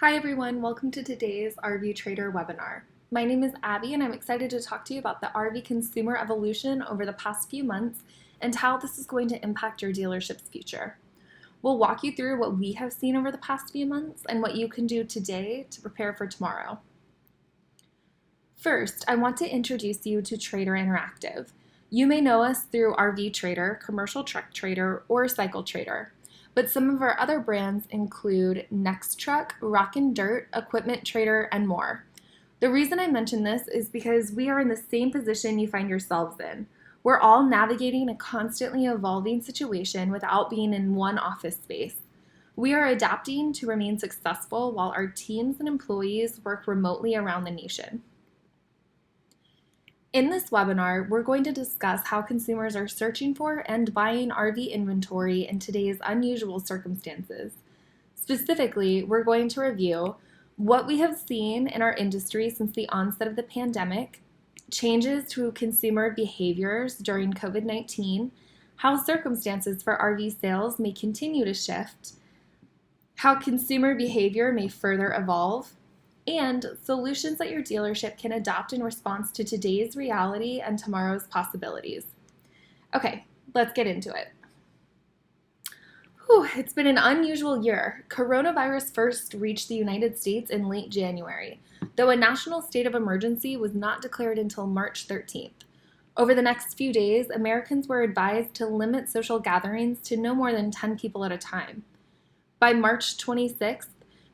Hi everyone, welcome to today's RV Trader webinar. My name is Abby and I'm excited to talk to you about the RV consumer evolution over the past few months and how this is going to impact your dealership's future. We'll walk you through what we have seen over the past few months and what you can do today to prepare for tomorrow. First, I want to introduce you to Trader Interactive. You may know us through RV Trader, Commercial Truck Trader, or Cycle Trader. But some of our other brands include Next Truck, Rock and Dirt, Equipment Trader, and more. The reason I mention this is because we are in the same position you find yourselves in. We're all navigating a constantly evolving situation without being in one office space. We are adapting to remain successful while our teams and employees work remotely around the nation. In this webinar, we're going to discuss how consumers are searching for and buying RV inventory in today's unusual circumstances. Specifically, we're going to review what we have seen in our industry since the onset of the pandemic, changes to consumer behaviors during COVID-19, how circumstances for RV sales may continue to shift, how consumer behavior may further evolve, and solutions that your dealership can adopt in response to today's reality and tomorrow's possibilities. Okay, let's get into it. It's been an unusual year. Coronavirus first reached the United States in late January, though a national state of emergency was not declared until March 13th. Over the next few days, Americans were advised to limit social gatherings to no more than 10 people at a time. By March 26th,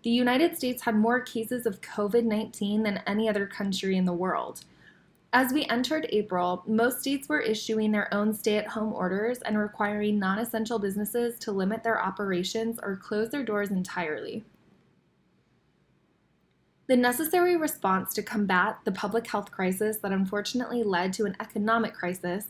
the United States had more cases of COVID-19 than any other country in the world. As we entered April, most states were issuing their own stay-at-home orders and requiring non-essential businesses to limit their operations or close their doors entirely. The necessary response to combat the public health crisis that unfortunately led to an economic crisis,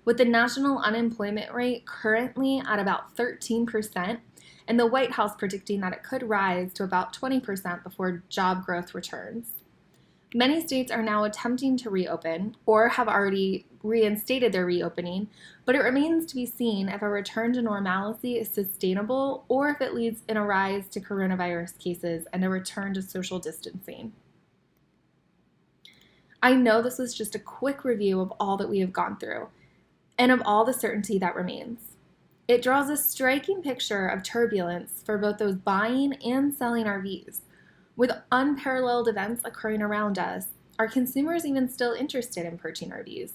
with the national unemployment rate currently at about 13%, and the White House predicting that it could rise to about 20% before job growth returns. Many states are now attempting to reopen or have already reinstated their reopening, but it remains to be seen if a return to normalcy is sustainable or if it leads in a rise to coronavirus cases and a return to social distancing. I know this was just a quick review of all that we have gone through and of all the certainty that remains. It draws a striking picture of turbulence for both those buying and selling RVs. With unparalleled events occurring around us, are consumers even still interested in purchasing RVs?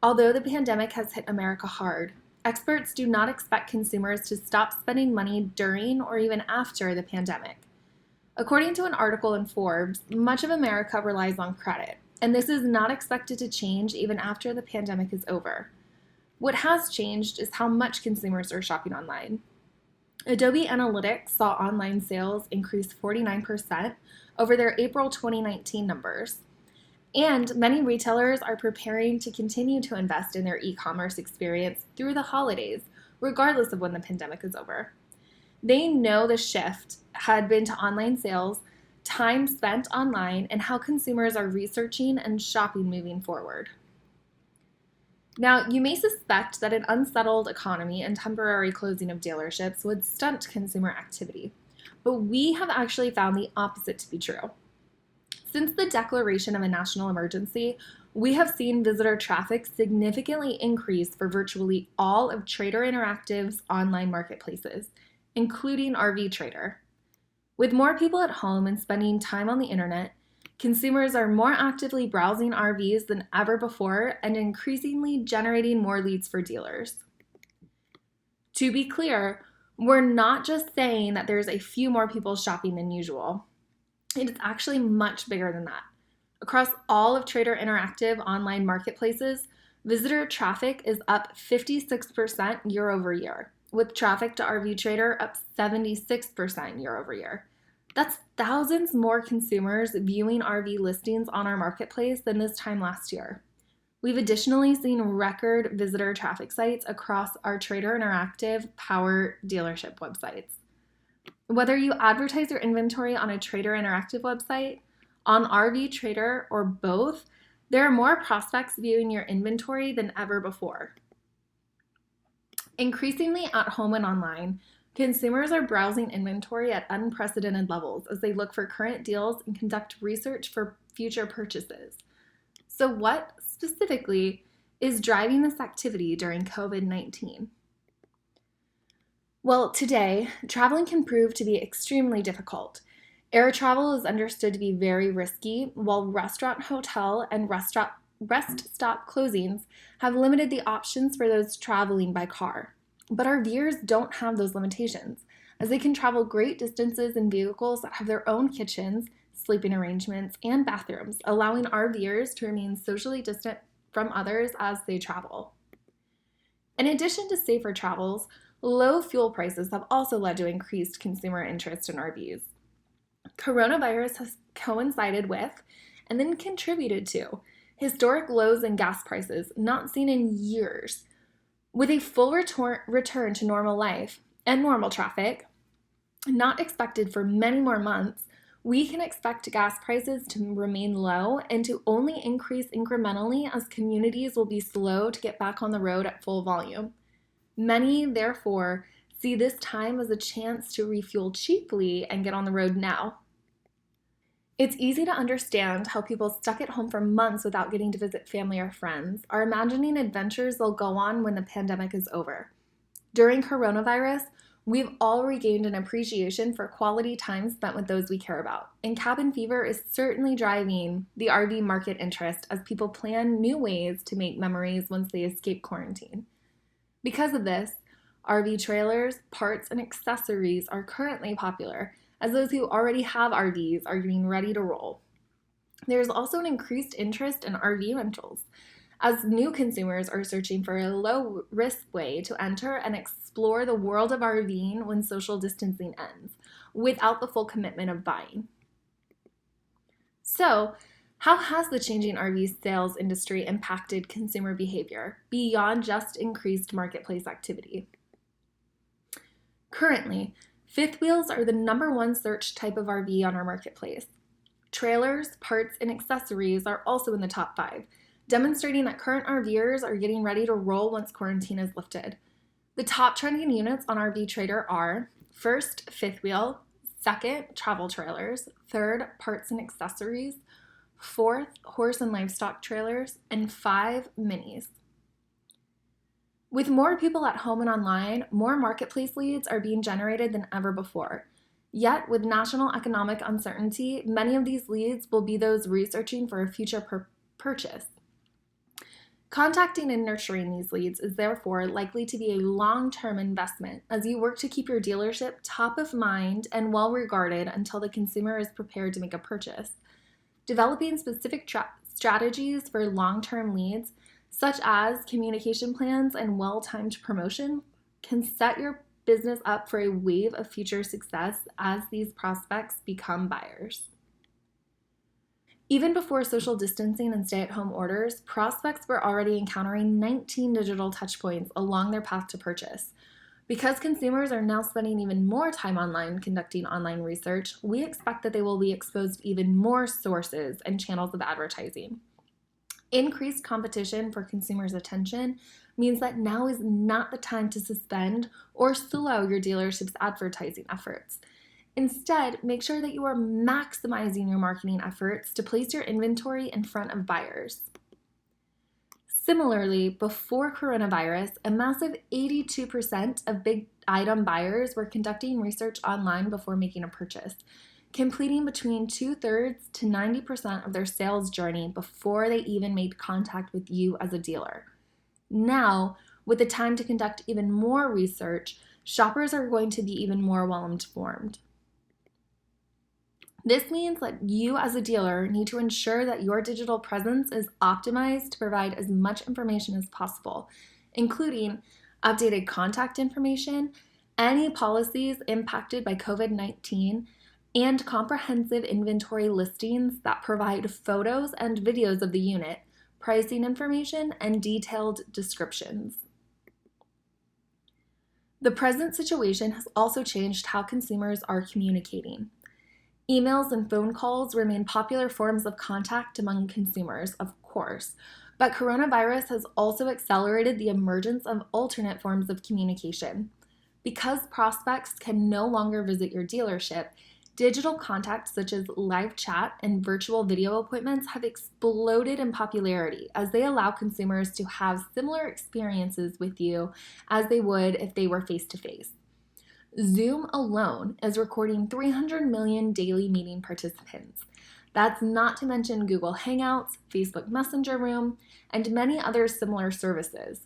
Although the pandemic has hit America hard, experts do not expect consumers to stop spending money during or even after the pandemic. According to an article in Forbes, much of America relies on credit, and this is not expected to change even after the pandemic is over. What has changed is how much consumers are shopping online. Adobe Analytics saw online sales increase 49% over their April 2019 numbers. And many retailers are preparing to continue to invest in their e-commerce experience through the holidays, regardless of when the pandemic is over. They know the shift had been to online sales, time spent online, and how consumers are researching and shopping moving forward. Now, you may suspect that an unsettled economy and temporary closing of dealerships would stunt consumer activity, but we have actually found the opposite to be true. Since the declaration of a national emergency, we have seen visitor traffic significantly increase for virtually all of Trader Interactive's online marketplaces, including RV Trader. With more people at home and spending time on the internet, consumers are more actively browsing RVs than ever before and increasingly generating more leads for dealers. To be clear, we're not just saying that there's a few more people shopping than usual. It is actually much bigger than that. Across all of Trader Interactive online marketplaces, visitor traffic is up 56% year over year, with traffic to RV Trader up 76% year over year. That's thousands more consumers viewing RV listings on our marketplace than this time last year. We've additionally seen record visitor traffic sites across our Trader Interactive Power dealership websites. Whether you advertise your inventory on a Trader Interactive website, on RV Trader, or both, there are more prospects viewing your inventory than ever before. Increasingly at home and online, Consumers are browsing inventory at unprecedented levels as they look for current deals and conduct research for future purchases. So, what specifically is driving this activity during COVID-19? Well, today, traveling can prove to be extremely difficult. Air travel is understood to be very risky, while restaurant, hotel, and rest stop closings have limited the options for those traveling by car. But RVers don't have those limitations, as they can travel great distances in vehicles that have their own kitchens, sleeping arrangements, and bathrooms, allowing RVers to remain socially distant from others as they travel. In addition to safer travels, low fuel prices have also led to increased consumer interest in RVs. Coronavirus has coincided with, and then contributed to, historic lows in gas prices not seen in years. With a full return to normal life and normal traffic, not expected for many more months, we can expect gas prices to remain low and to only increase incrementally as communities will be slow to get back on the road at full volume. Many, therefore, see this time as a chance to refuel cheaply and get on the road now. It's easy to understand how people stuck at home for months without getting to visit family or friends are imagining adventures they'll go on when the pandemic is over. During coronavirus, we've all regained an appreciation for quality time spent with those we care about, and cabin fever is certainly driving the RV market interest as people plan new ways to make memories once they escape quarantine. Because of this, RV trailers, parts, and accessories are currently popular, as those who already have RVs are getting ready to roll. There's also an increased interest in RV rentals, as new consumers are searching for a low-risk way to enter and explore the world of RVing when social distancing ends, without the full commitment of buying. So, how has the changing RV sales industry impacted consumer behavior beyond just increased marketplace activity? Currently, fifth wheels are the number one search type of RV on our marketplace. Trailers, parts, and accessories are also in the top 5, demonstrating that current RVers are getting ready to roll once quarantine is lifted. The top trending units on RV Trader are: first, fifth wheel; second, travel trailers; third, parts and accessories; fourth, horse and livestock trailers; and 5, minis. With more people at home and online, more marketplace leads are being generated than ever before. Yet, with national economic uncertainty, many of these leads will be those researching for a future purchase. Contacting and nurturing these leads is therefore likely to be a long-term investment as you work to keep your dealership top of mind and well regarded until the consumer is prepared to make a purchase. Developing specific strategies for long-term leads, such as communication plans and well-timed promotion, can set your business up for a wave of future success as these prospects become buyers. Even before social distancing and stay-at-home orders, prospects were already encountering 19 digital touchpoints along their path to purchase. Because consumers are now spending even more time online conducting online research, we expect that they will be exposed to even more sources and channels of advertising. Increased competition for consumers' attention means that now is not the time to suspend or slow your dealership's advertising efforts. Instead, make sure that you are maximizing your marketing efforts to place your inventory in front of buyers. Similarly, before coronavirus, a massive 82% of big item buyers were conducting research online before making a purchase, completing between 2/3 to 90% of their sales journey before they even made contact with you as a dealer. Now, with the time to conduct even more research, shoppers are going to be even more well-informed. This means that you as a dealer need to ensure that your digital presence is optimized to provide as much information as possible, including updated contact information, any policies impacted by COVID-19, and comprehensive inventory listings that provide photos and videos of the unit, pricing information, and detailed descriptions. The present situation has also changed how consumers are communicating. Emails and phone calls remain popular forms of contact among consumers, of course, but coronavirus has also accelerated the emergence of alternate forms of communication. Because prospects can no longer visit your dealership, digital contacts such as live chat and virtual video appointments have exploded in popularity as they allow consumers to have similar experiences with you as they would if they were face to face. Zoom alone is recording 300 million daily meeting participants. That's not to mention Google Hangouts, Facebook Messenger Room, and many other similar services.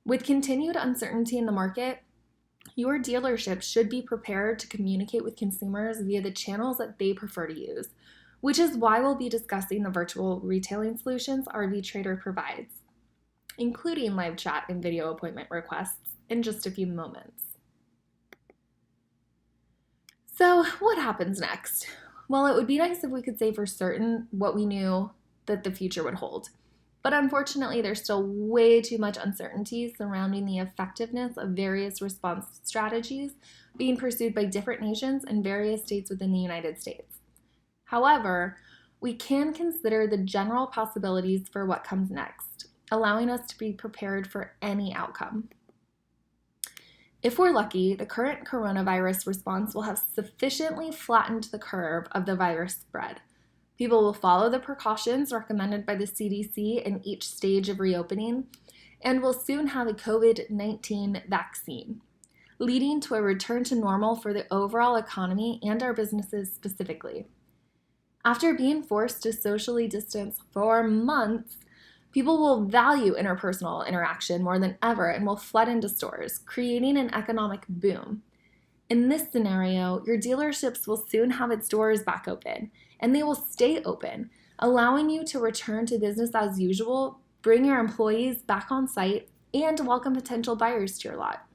With continued uncertainty in the market, your dealership should be prepared to communicate with consumers via the channels that they prefer to use, which is why we'll be discussing the virtual retailing solutions RV Trader provides, including live chat and video appointment requests, in just a few moments. So, what happens next? Well, it would be nice if we could say for certain what we knew that the future would hold. But unfortunately, there's still way too much uncertainty surrounding the effectiveness of various response strategies being pursued by different nations and various states within the United States. However, we can consider the general possibilities for what comes next, allowing us to be prepared for any outcome. If we're lucky, the current coronavirus response will have sufficiently flattened the curve of the virus spread. People will follow the precautions recommended by the CDC in each stage of reopening, and will soon have a COVID-19 vaccine, leading to a return to normal for the overall economy and our businesses specifically. After being forced to socially distance for months, people will value interpersonal interaction more than ever and will flood into stores, creating an economic boom. In this scenario, your dealerships will soon have its doors back open, and they will stay open, allowing you to return to business as usual, bring your employees back on site, and welcome potential buyers to your lot.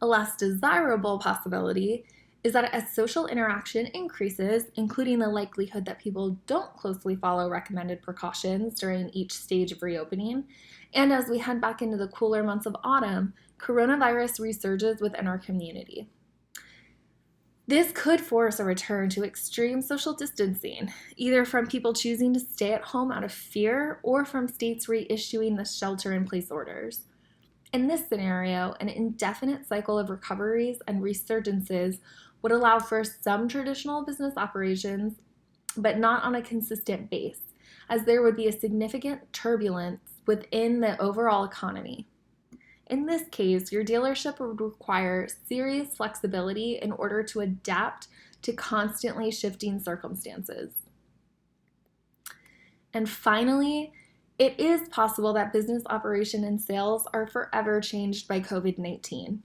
A less desirable possibility is that as social interaction increases, including the likelihood that people don't closely follow recommended precautions during each stage of reopening, and as we head back into the cooler months of autumn, coronavirus resurges within our community. This could force a return to extreme social distancing, either from people choosing to stay at home out of fear or from states reissuing the shelter-in-place orders. In this scenario, an indefinite cycle of recoveries and resurgences would allow for some traditional business operations, but not on a consistent base, as there would be a significant turbulence within the overall economy. In this case, your dealership would require serious flexibility in order to adapt to constantly shifting circumstances. And finally, it is possible that business operation and sales are forever changed by COVID-19.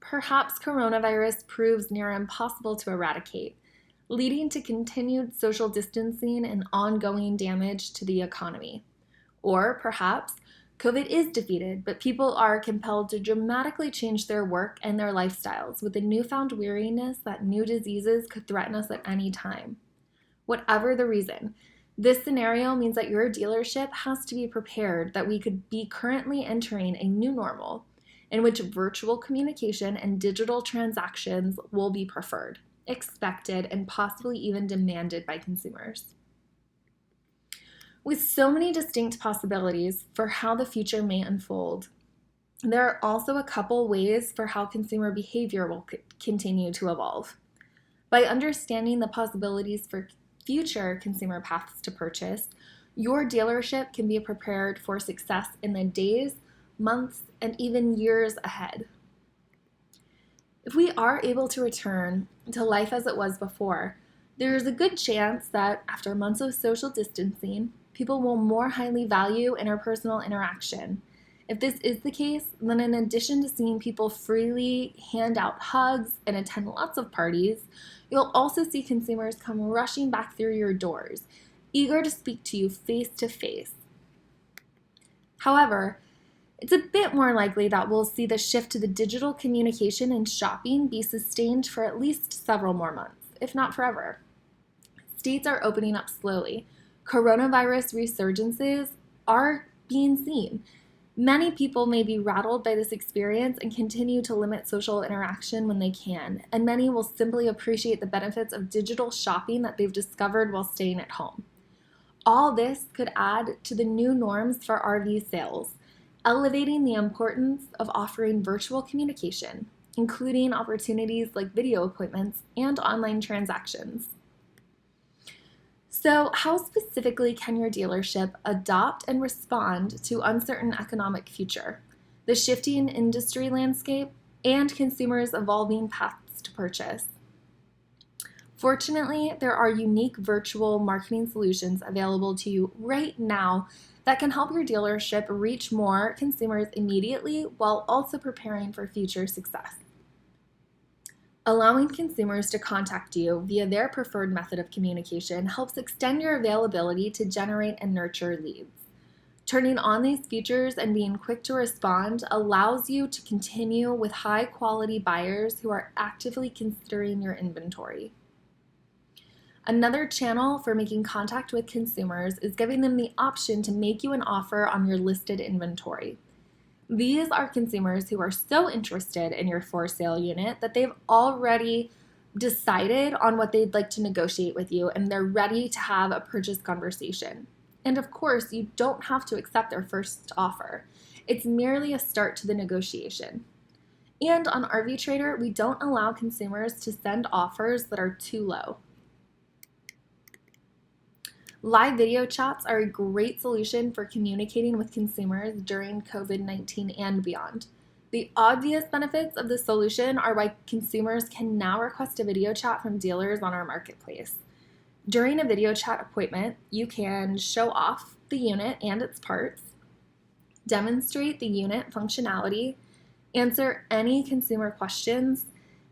Perhaps coronavirus proves near impossible to eradicate, leading to continued social distancing and ongoing damage to the economy. Or perhaps COVID is defeated, but people are compelled to dramatically change their work and their lifestyles with a newfound weariness that new diseases could threaten us at any time. Whatever the reason, this scenario means that your dealership has to be prepared that we could be currently entering a new normal in which virtual communication and digital transactions will be preferred, expected, and possibly even demanded by consumers. With so many distinct possibilities for how the future may unfold, there are also a couple ways for how consumer behavior will continue to evolve. By understanding the possibilities for future consumer paths to purchase, your dealership can be prepared for success in the days, months, and even years ahead. If we are able to return to life as it was before, there is a good chance that after months of social distancing, people will more highly value interpersonal interaction. If this is the case, then in addition to seeing people freely hand out hugs and attend lots of parties, you'll also see consumers come rushing back through your doors, eager to speak to you face to face. However, it's a bit more likely that we'll see the shift to the digital communication and shopping be sustained for at least several more months, if not forever. States are opening up slowly. Coronavirus resurgences are being seen. Many people may be rattled by this experience and continue to limit social interaction when they can, and many will simply appreciate the benefits of digital shopping that they've discovered while staying at home. All this could add to the new norms for RV sales, elevating the importance of offering virtual communication, including opportunities like video appointments and online transactions. So, how specifically can your dealership adopt and respond to uncertain economic future, the shifting industry landscape, and consumers' evolving paths to purchase? Fortunately, there are unique virtual marketing solutions available to you right now that can help your dealership reach more consumers immediately while also preparing for future success. Allowing consumers to contact you via their preferred method of communication helps extend your availability to generate and nurture leads. Turning on these features and being quick to respond allows you to continue with high-quality buyers who are actively considering your inventory. Another channel for making contact with consumers is giving them the option to make you an offer on your listed inventory. These are consumers who are so interested in your for sale unit that they've already decided on what they'd like to negotiate with you and they're ready to have a purchase conversation. And of course, you don't have to accept their first offer. It's merely a start to the negotiation. And on RV Trader, we don't allow consumers to send offers that are too low. Live video chats are a great solution for communicating with consumers during COVID-19 and beyond. The obvious benefits of this solution are why consumers can now request a video chat from dealers on our marketplace. During a video chat appointment, you can show off the unit and its parts, demonstrate the unit functionality, answer any consumer questions,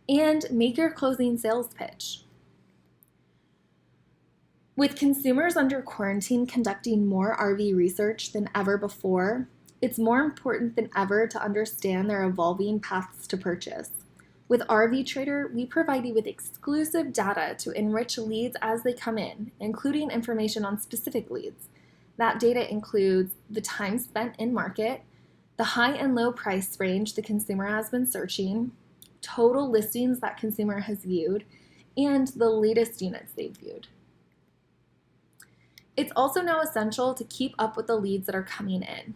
and make your closing sales pitch. With consumers under quarantine conducting more RV research than ever before, it's more important than ever to understand their evolving paths to purchase. With RV Trader, we provide you with exclusive data to enrich leads as they come in, including information on specific leads. That data includes the time spent in market, the high and low price range the consumer has been searching, total listings that consumer has viewed, and the latest units they've viewed. It's also now essential to keep up with the leads that are coming in.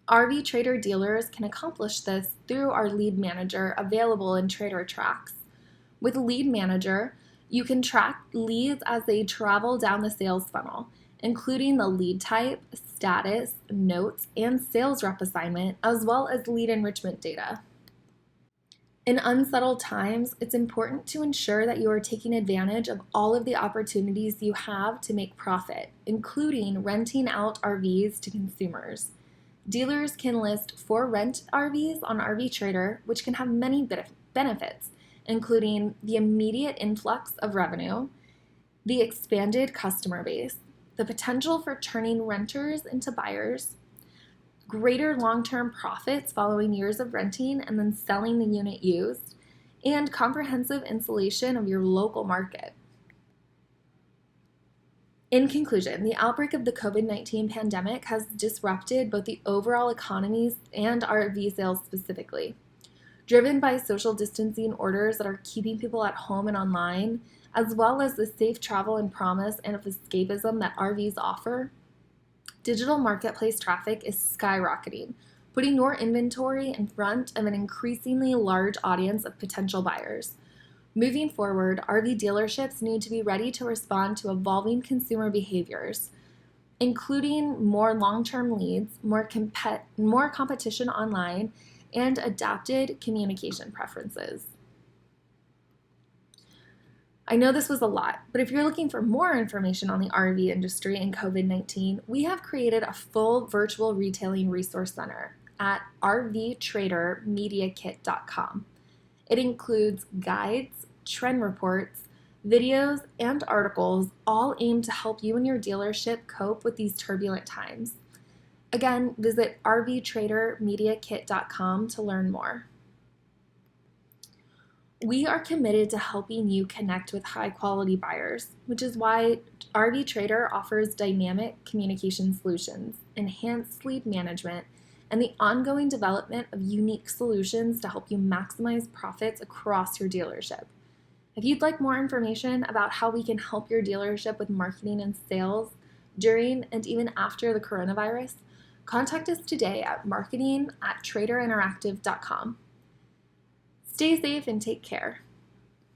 RV Trader dealers can accomplish this through our Lead Manager available in Trader Tracks. With Lead Manager, you can track leads as they travel down the sales funnel, including the lead type, status, notes, and sales rep assignment, as well as lead enrichment data. In unsettled times, it's important to ensure that you are taking advantage of all of the opportunities you have to make profit, including renting out RVs to consumers. Dealers can list for rent RVs on RV Trader, which can have many benefits, including the immediate influx of revenue, the expanded customer base, the potential for turning renters into buyers, greater long-term profits following years of renting and then selling the unit used, and comprehensive insulation of your local market. In conclusion, the outbreak of the COVID-19 pandemic has disrupted both the overall economies and RV sales specifically. Driven by social distancing orders that are keeping people at home and online, as well as the safe travel and promise and of escapism that RVs offer, digital marketplace traffic is skyrocketing, putting your inventory in front of an increasingly large audience of potential buyers. Moving forward, RV dealerships need to be ready to respond to evolving consumer behaviors, including more long-term leads, more competition online, and adapted communication preferences. I know this was a lot, but if you're looking for more information on the RV industry and COVID-19, we have created a full virtual retailing resource center at rvtradermediakit.com. It includes guides, trend reports, videos, and articles, all aimed to help you and your dealership cope with these turbulent times. Again, visit rvtradermediakit.com to learn more. We are committed to helping you connect with high-quality buyers, which is why RV Trader offers dynamic communication solutions, enhanced lead management, and the ongoing development of unique solutions to help you maximize profits across your dealership. If you'd like more information about how we can help your dealership with marketing and sales during and even after the coronavirus, contact us today at marketing@traderinteractive.com. Stay safe and take care.